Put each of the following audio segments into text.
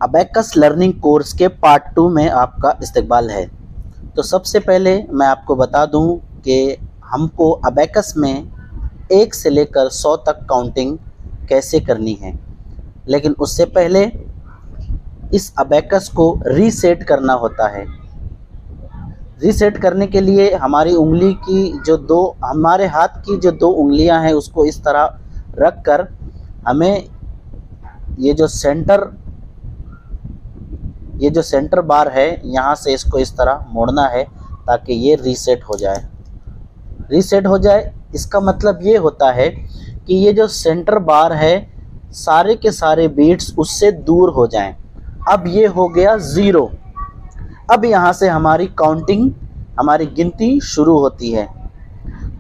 Abacus learning course के part 2 में आपका इस्तकबाल है। तो सबसे पहले मैं आपको बता दूं कि हमको अबेकस में 1 से लेकर 100 तक काउंटिंग कैसे करनी है, लेकिन उससे पहले इस अबेकस को रीसेट करना होता है। रीसेट करने के लिए हमारी उंगली की हमारे हाथ की जो 2 उंगलियां हैं उसको इस तरह रख कर हमें ये जो सेंटर बार है यहाँ से इसको इस तरह मोड़ना है ताकि ये रीसेट हो जाए। रीसेट हो जाए इसका मतलब ये होता है कि ये जो सेंटर बार है सारे के सारे बीट्स उससे दूर हो जाएं। अब ये हो गया 0। अब यहाँ से हमारी काउंटिंग, हमारी गिनती शुरू होती है।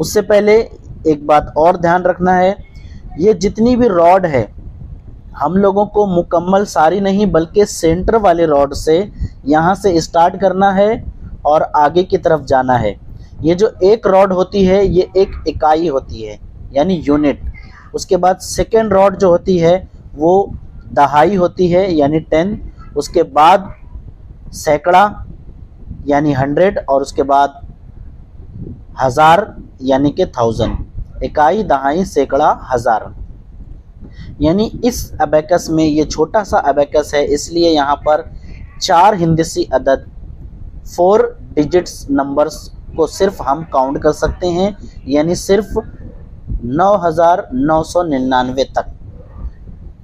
उससे पहले एक बात और ध्यान रखना है, ये जितनी भी रॉड है हम लोगों को मुकम्मल सारी नहीं बल्कि सेंटर वाले रॉड से यहाँ से स्टार्ट करना है और आगे की तरफ जाना है। ये जो एक रॉड होती है ये एक इकाई होती है यानी यूनिट। उसके बाद सेकेंड रॉड जो होती है वो दहाई होती है यानी 10। उसके बाद सैकड़ा यानी 100 और उसके बाद 1000 यानी कि 1000। इकाई, दहाई, सैकड़ा, 1000। यानी इस अबेकस में ये छोटा सा अबेकस है, इसलिए यहाँ पर 4 हिंदसी अदद 4 डिजिट्स नंबर्स को सिर्फ हम काउंट कर सकते हैं, यानी सिर्फ 9999 तक।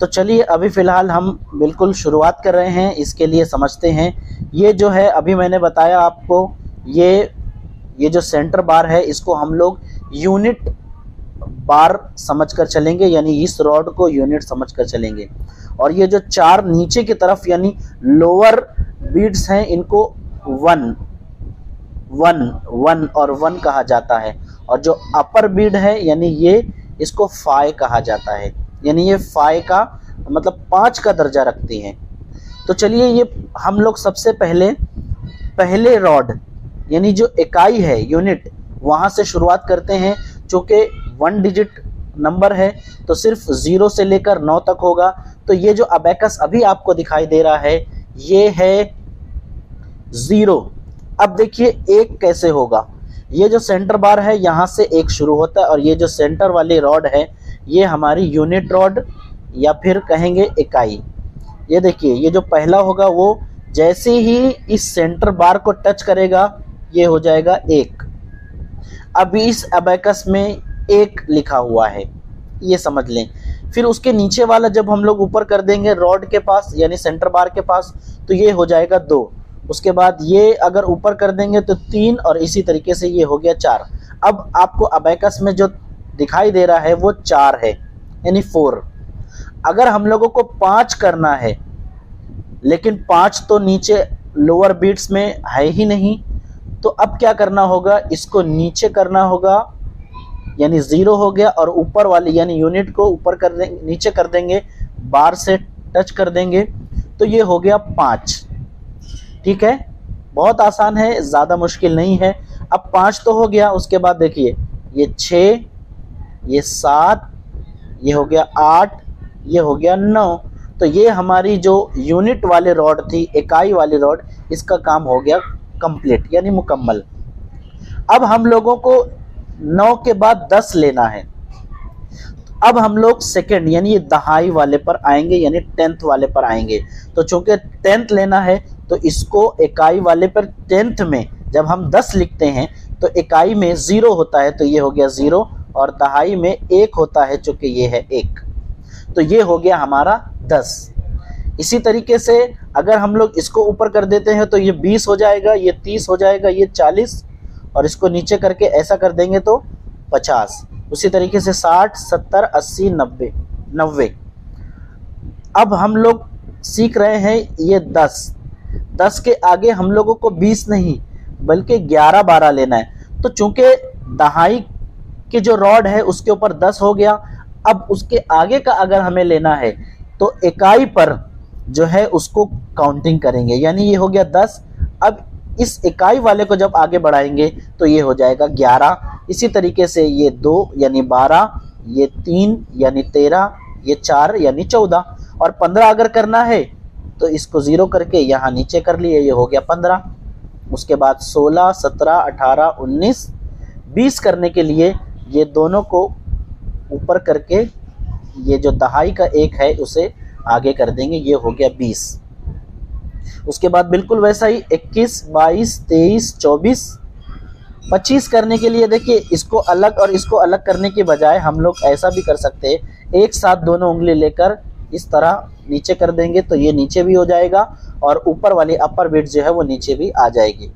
तो चलिए अभी फ़िलहाल हम बिल्कुल शुरुआत कर रहे हैं, इसके लिए समझते हैं। ये जो है अभी मैंने बताया आपको, ये जो सेंटर बार है इसको हम लोग यूनिट बार समझकर चलेंगे, यानी इस रॉड को यूनिट समझकर चलेंगे। और ये जो 4 नीचे की तरफ यानी लोअर बीट्स हैं इनको 1 और 1 कहा जाता है, और जो अपर बीट है यानी ये इसको 5 कहा जाता है, यानी ये 5 का मतलब 5 का दर्जा रखती हैं। तो चलिए ये हम लोग सबसे पहले रॉड यानी जो इकाई है यूनिट वहाँ से शुरुआत करते हैं। चूँकि 1 डिजिट नंबर है तो सिर्फ 0 से लेकर 9 तक होगा। तो ये जो अबेकस अभी आपको दिखाई दे रहा है ये है 0। अब देखिए 1 कैसे होगा। ये जो सेंटर बार है यहाँ से 1 शुरू होता है, और ये जो सेंटर वाली रॉड है ये हमारी यूनिट रॉड या फिर कहेंगे इकाई। ये देखिए ये जो पहला होगा वो जैसे ही इस सेंटर बार को टच करेगा ये हो जाएगा 1। अभी इस अबेकस में 1 लिखा हुआ है, ये समझ लें। फिर उसके नीचे वाला जब हम लोग ऊपर कर देंगे रॉड के पास यानी सेंटर बार के पास तो ये हो जाएगा 2। उसके बाद ये अगर ऊपर कर देंगे तो 3 और इसी तरीके से ये हो गया 4। अब आपको अबेकस में जो दिखाई दे रहा है वो 4 है यानी 4। अगर हम लोगों को 5 करना है लेकिन 5 तो नीचे लोअर बीट्स में है ही नहीं, तो अब क्या करना होगा, इसको नीचे करना होगा यानी 0 हो गया, और ऊपर वाली यानी यूनिट को ऊपर कर देंगे, नीचे कर देंगे, बार से टच कर देंगे तो ये हो गया 5। ठीक है, बहुत आसान है, ज़्यादा मुश्किल नहीं है। अब 5 तो हो गया, उसके बाद देखिए ये 6, ये 7, ये हो गया 8, ये हो गया 9। तो ये हमारी जो यूनिट वाली रॉड थी, इकाई वाली रॉड, इसका काम हो गया कंप्लीट यानी मुकम्मल। अब हम लोगों को 9 के बाद 10 लेना है। अब हम लोग सेकंड यानी ये दहाई वाले पर आएंगे यानी 10th वाले पर आएंगे। तो चूंकि 10th लेना है तो इसको इकाई वाले पर 10th में जब हम 10 लिखते हैं तो इकाई में 0 होता है तो ये हो गया 0, और दहाई में 1 होता है चूंकि ये है 1, तो ये हो गया हमारा 10। इसी तरीके से अगर हम लोग इसको ऊपर कर देते हैं तो ये 20 हो जाएगा, ये 30 हो जाएगा, ये 40, और इसको नीचे करके ऐसा कर देंगे तो 50। उसी तरीके से 60, 70, 80, 90। अब हम लोग सीख रहे हैं ये 10 के आगे हम लोगों को 20 नहीं बल्कि 11, 12 लेना है। तो चूंकि दहाई की जो रॉड है उसके ऊपर 10 हो गया, अब उसके आगे का अगर हमें लेना है तो इकाई पर जो है उसको काउंटिंग करेंगे, यानी ये हो गया 10। अब इस इकाई वाले को जब आगे बढ़ाएंगे तो ये हो जाएगा 11। इसी तरीके से ये 2 यानी 12, ये 3 यानी 13, ये 4 यानी 14, और 15 अगर करना है तो इसको 0 करके यहाँ नीचे कर लिए, ये हो गया 15। उसके बाद 16, 17, 18, 19, 20 करने के लिए ये दोनों को ऊपर करके ये जो दहाई का 1 है उसे आगे कर देंगे, ये हो गया 20। उसके बाद बिल्कुल वैसा ही 21, 22, 23, 24, 25 करने के लिए देखिए इसको अलग और इसको अलग करने के बजाय हम लोग ऐसा भी कर सकते हैं, एक साथ दोनों उंगली लेकर इस तरह नीचे कर देंगे तो ये नीचे भी हो जाएगा और ऊपर वाली अपर बीट जो है वो नीचे भी आ जाएगी।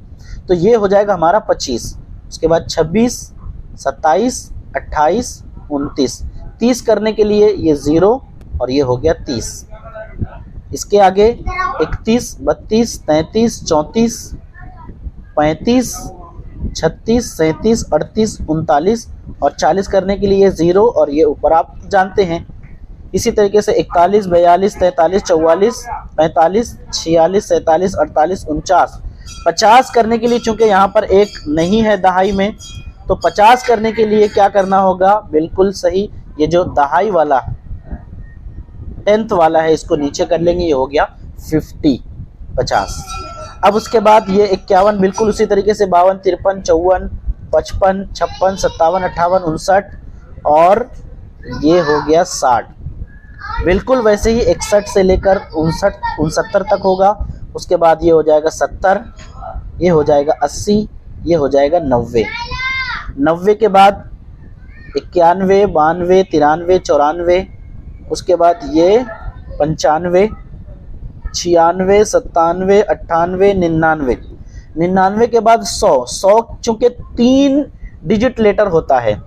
तो ये हो जाएगा हमारा 25। उसके बाद 26, 27, 28, 29, 30 करने के लिए ये 0 और ये हो गया 30। इसके आगे 31, 32, 33, 34, 35, 36, 37, 38, 39 और 40 करने के लिए 0 और ये ऊपर आप जानते हैं। इसी तरीके से 41, 42, 43, 44, 45, 46, 47, 48, 49, 50 करने के लिए चूंकि यहाँ पर 1 नहीं है दहाई में, तो 50 करने के लिए क्या करना होगा, बिल्कुल सही, ये जो दहाई वाला 10th वाला है इसको नीचे कर लेंगे, ये हो गया 50। अब उसके बाद ये 51, बिल्कुल उसी तरीके से 52, 53, 54, 55, 56, 57, 58, 59 और ये हो गया 60। बिल्कुल वैसे ही 61 से लेकर 69 तक होगा। उसके बाद ये हो जाएगा 70, ये हो जाएगा 80, ये हो जाएगा 90। 90 के बाद 91, 92, 93, 94, उसके बाद ये 95, 96, 97, 98, 99। 99 के बाद 100 चूंकि 3 डिजिट लेटर होता है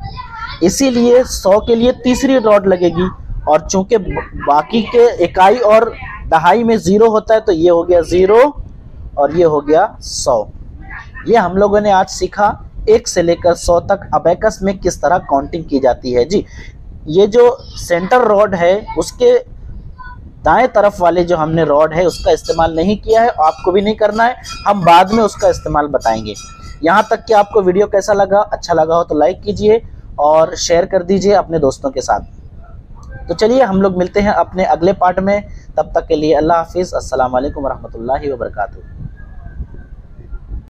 इसीलिए 100 के लिए तीसरी रॉड लगेगी और चूंकि बाकी के इकाई और दहाई में 0 होता है तो ये हो गया 0 और ये हो गया 100। ये हम लोगों ने आज सीखा 1 से लेकर 100 तक अबेकस में किस तरह काउंटिंग की जाती है। जी, ये जो सेंटर रॉड है उसके दाएं तरफ वाले जो हमने रॉड है उसका इस्तेमाल नहीं किया है, आपको भी नहीं करना है, हम बाद में उसका इस्तेमाल बताएंगे। यहाँ तक कि आपको वीडियो कैसा लगा, अच्छा लगा हो तो लाइक कीजिए और शेयर कर दीजिए अपने दोस्तों के साथ। तो चलिए हम लोग मिलते हैं अपने अगले पार्ट में, तब तक के लिए अल्लाह हाफिज़, अस्सलाम वालेकुम रहमतुल्लाहि व बरकातुहू।